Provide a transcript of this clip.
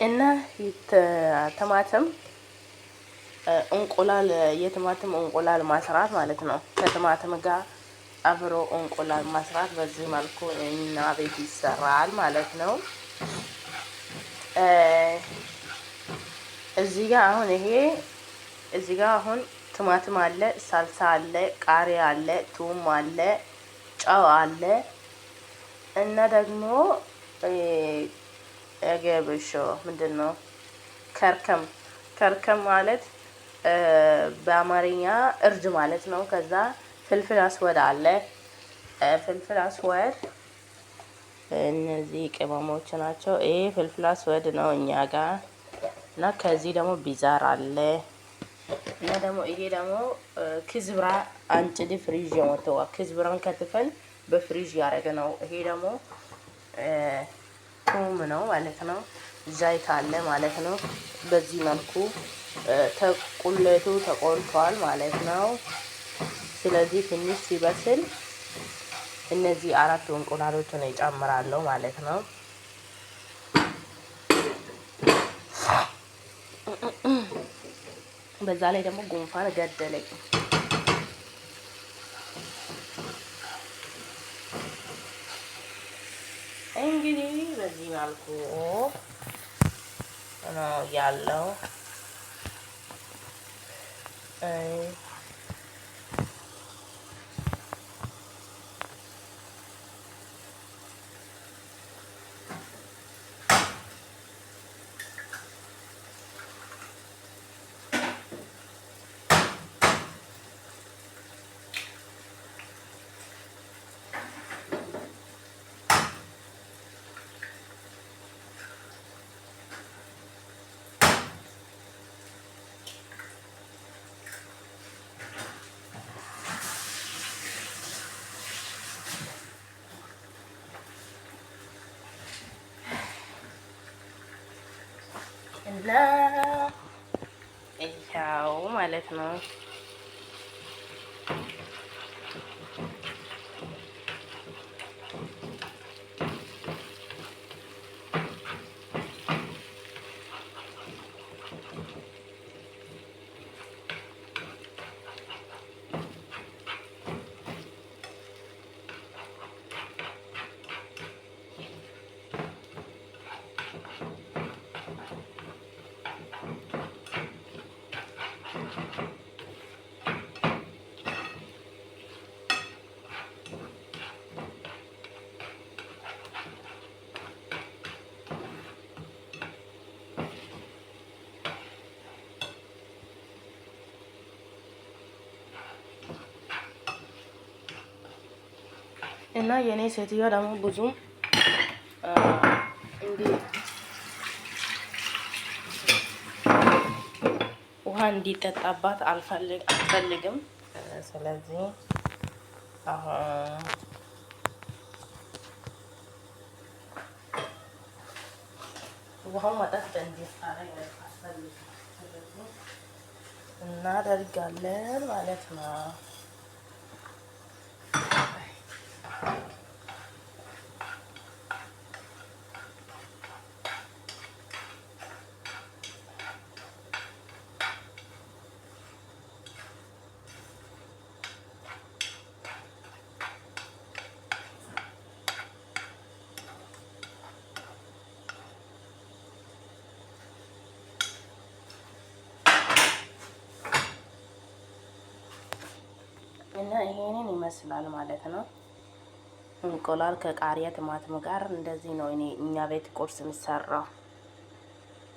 እና ቲማቲም እንቁላል የቲማቲም እንቁላል ማስራት ማለት ነው። ከቲማቲም ጋር አብሮ እንቁላል ማስራት በዚህ መልኩ እኛ ቤት ይሰራል ማለት ነው። እዚህ ጋር አሁን ቲማቲም አለ፣ ሳልሳ አለ፣ ቃሪያ አለ፣ ቱም አለ፣ ጨው አለ እና ደግሞ ያገብሾ ምንድነው? ከርከም ማለት በአማርኛ እርድ ማለት ነው። ከዛ ፍልፍል አስወድ አለ። ፍልፍል አስወድ እነዚህ ቅመሞች ናቸው። ይሄ ፍልፍል አስወድ ነው እኛ ጋር እና ከዚህ ደግሞ ቢዛር አለ እና ደግሞ ይሄ ደግሞ ክዝብራ አንጭዲ ፍሪዥ የሞተዋ ክዝብራን ከትፈን በፍሪዥ ያደረገ ነው። ይሄ ደግሞ ቱም ነው ማለት ነው። ዘይት አለ ማለት ነው። በዚህ መልኩ ቁሌቱ ተቆልቷል ማለት ነው። ስለዚህ ትንሽ ሲበስል እነዚህ አራት እንቁላሎችን እጨምራለሁ ማለት ነው። በዛ ላይ ደግሞ ጉንፋን ገደለኝ። እንግዲህ በዚህ መልኩ ነው ያለው። እና ይኸው ማለት ነው። እና የኔ ሴትዮዋ ደግሞ ብዙም እንዲህ ውሃ እንዲጠጣባት አልፈልግም። ስለዚህ አሁን ውሃው መጠጥ እንዲታረግ እናደርጋለን ማለት ነው። እና ይሄንን ይመስላል ማለት ነው። እንቁላል ከቃሪያ ቲማቲም ጋር እንደዚህ ነው እኛ ቤት ቁርስ የሚሰራው።